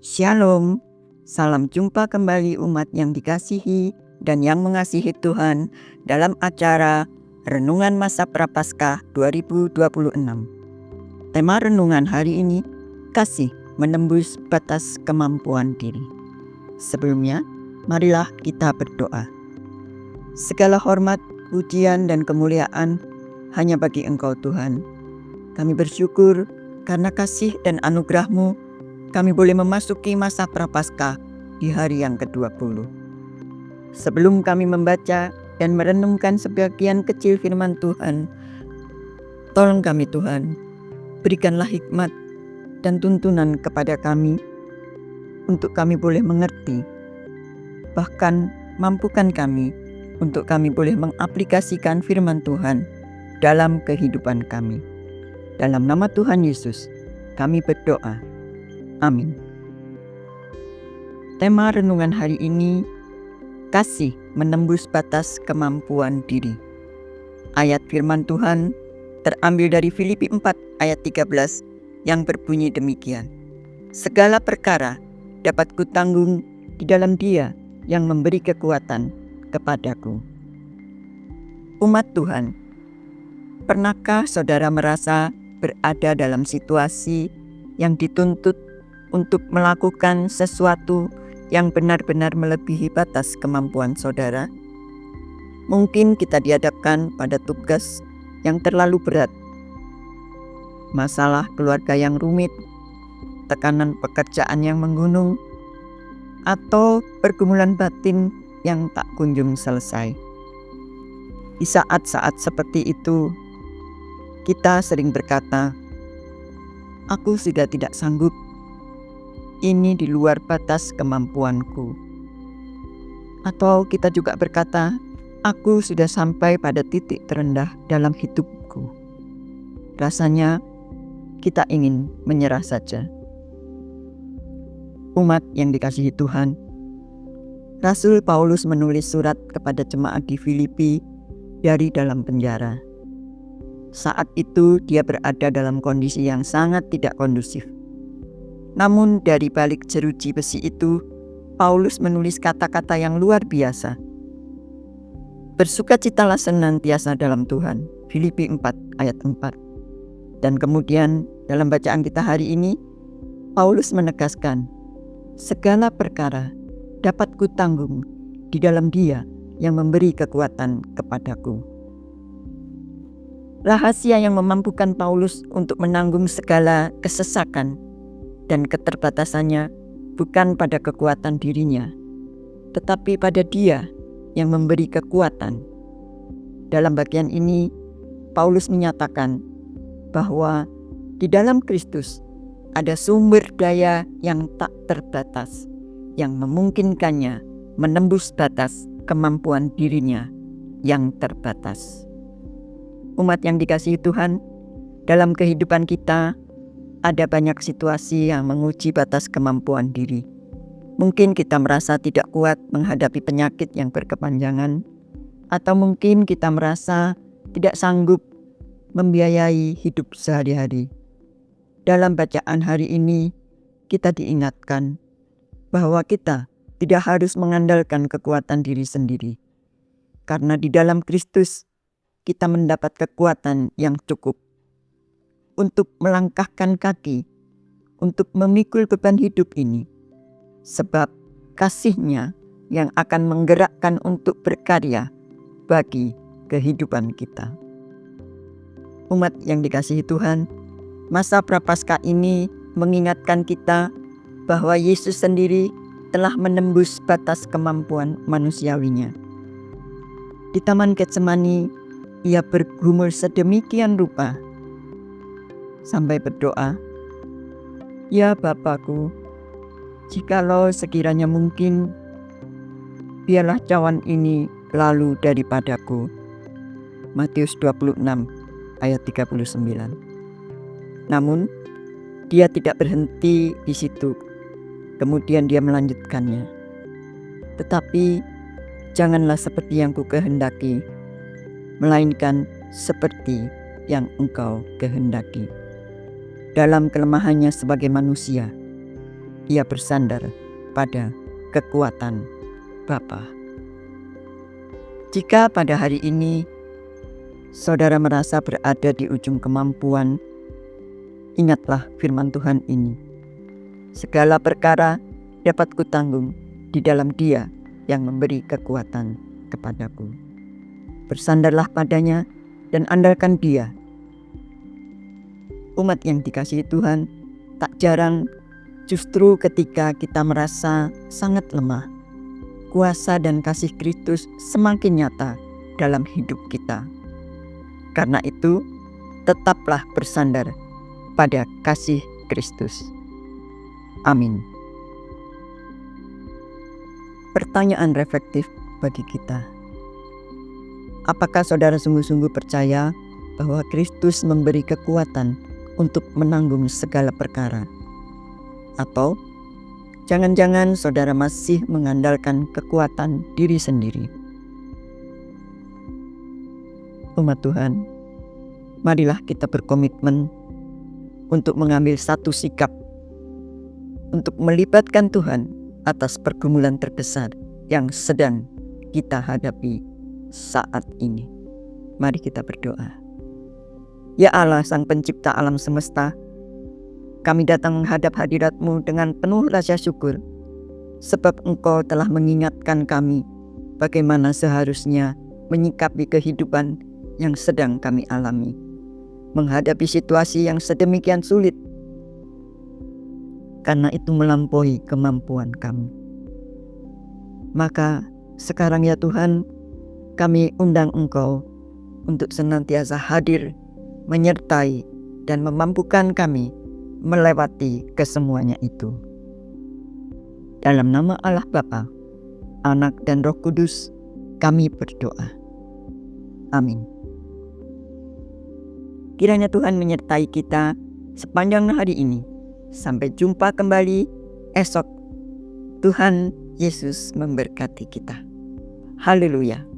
Shalom, salam jumpa kembali umat yang dikasihi dan yang mengasihi Tuhan dalam acara Renungan Masa Prapaskah 2026. Tema renungan hari ini, kasih menembus batas kemampuan diri. Sebelumnya, marilah kita berdoa. Segala hormat, pujian, dan kemuliaan hanya bagi Engkau Tuhan. Kami bersyukur karena kasih dan anugerah-Mu kami boleh memasuki masa Prapaskah di hari yang ke-20. Sebelum kami membaca dan merenungkan sebagian kecil firman Tuhan, tolong kami Tuhan, berikanlah hikmat dan tuntunan kepada kami untuk kami boleh mengerti, bahkan mampukan kami untuk kami boleh mengaplikasikan firman Tuhan dalam kehidupan kami. Dalam nama Tuhan Yesus, kami berdoa. Amin. Tema renungan hari ini, kasih menembus batas kemampuan diri. Ayat firman Tuhan terambil dari Filipi 4 ayat 13 yang berbunyi demikian. Segala perkara dapat kutanggung di dalam Dia yang memberi kekuatan kepadaku. Umat Tuhan, pernahkah saudara merasa berada dalam situasi yang dituntut untuk melakukan sesuatu yang benar-benar melebihi batas kemampuan saudara? Mungkin kita dihadapkan pada tugas yang terlalu berat, masalah keluarga yang rumit, tekanan pekerjaan yang menggunung, atau pergumulan batin yang tak kunjung selesai. Di saat-saat seperti itu, kita sering berkata, "Aku sudah tidak sanggup. Ini di luar batas kemampuanku." Atau kita juga berkata, "Aku sudah sampai pada titik terendah dalam hidupku." Rasanya kita ingin menyerah saja. Umat yang dikasihi Tuhan, Rasul Paulus menulis surat kepada jemaat di Filipi dari dalam penjara. Saat itu dia berada dalam kondisi yang sangat tidak kondusif. Namun dari balik jeruji besi itu, Paulus menulis kata-kata yang luar biasa. Bersukacitalah senantiasa dalam Tuhan. Filipi 4 ayat 4. Dan kemudian dalam bacaan kita hari ini, Paulus menegaskan, segala perkara dapat kutanggung di dalam Dia yang memberi kekuatan kepadaku. Rahasia yang memampukan Paulus untuk menanggung segala kesesakan dan keterbatasannya bukan pada kekuatan dirinya, tetapi pada Dia yang memberi kekuatan. Dalam bagian ini, Paulus menyatakan bahwa di dalam Kristus ada sumber daya yang tak terbatas, yang memungkinkannya menembus batas kemampuan dirinya yang terbatas. Umat yang dikasihi Tuhan, dalam kehidupan kita, ada banyak situasi yang menguji batas kemampuan diri. Mungkin kita merasa tidak kuat menghadapi penyakit yang berkepanjangan, atau mungkin kita merasa tidak sanggup membiayai hidup sehari-hari. Dalam bacaan hari ini, kita diingatkan bahwa kita tidak harus mengandalkan kekuatan diri sendiri, karena di dalam Kristus kita mendapat kekuatan yang cukup untuk melangkahkan kaki, untuk memikul beban hidup ini. Sebab kasih-Nya yang akan menggerakkan untuk berkarya bagi kehidupan kita. Umat yang dikasihi Tuhan, masa Prapaskah ini mengingatkan kita bahwa Yesus sendiri telah menembus batas kemampuan manusiawinya. Di Taman Getsemani, Ia bergumul sedemikian rupa sampai berdoa, "Ya Bapa-Ku, jikalau sekiranya mungkin, biarlah cawan ini lalu daripadaku." Matius 26 ayat 39. Namun, Dia tidak berhenti di situ. Kemudian Dia melanjutkannya. "Tetapi janganlah seperti yang Kukehendaki, melainkan seperti yang Engkau kehendaki." Dalam kelemahannya sebagai manusia, ia bersandar pada kekuatan Bapa. Jika pada hari ini saudara merasa berada di ujung kemampuan, ingatlah firman Tuhan ini. Segala perkara dapat kutanggung di dalam Dia yang memberi kekuatan kepadaku. Bersandarlah padanya dan andalkan Dia. Umat yang dikasihi Tuhan, tak jarang justru ketika kita merasa sangat lemah, kuasa dan kasih Kristus semakin nyata dalam hidup kita. Karena itu, tetaplah bersandar pada kasih Kristus. Amin. Pertanyaan reflektif bagi kita. Apakah saudara sungguh-sungguh percaya bahwa Kristus memberi kekuatan untuk menanggung segala perkara? Atau jangan-jangan saudara masih mengandalkan kekuatan diri sendiri? Umat Tuhan, marilah kita berkomitmen untuk mengambil satu sikap untuk melibatkan Tuhan atas pergumulan terbesar yang sedang kita hadapi saat ini. Mari kita berdoa. Ya Allah, Sang Pencipta alam semesta, kami datang menghadap hadirat-Mu dengan penuh rasa syukur, sebab Engkau telah mengingatkan kami bagaimana seharusnya menyikapi kehidupan yang sedang kami alami, menghadapi situasi yang sedemikian sulit, karena itu melampaui kemampuan kami. Maka sekarang ya Tuhan, kami undang Engkau untuk senantiasa hadir, menyertai dan memampukan kami melewati kesemuanya itu. Dalam nama Allah Bapa, Anak dan Roh Kudus, kami berdoa. Amin. Kiranya Tuhan menyertai kita sepanjang hari ini. Sampai jumpa kembali esok. Tuhan Yesus memberkati kita. Haleluya.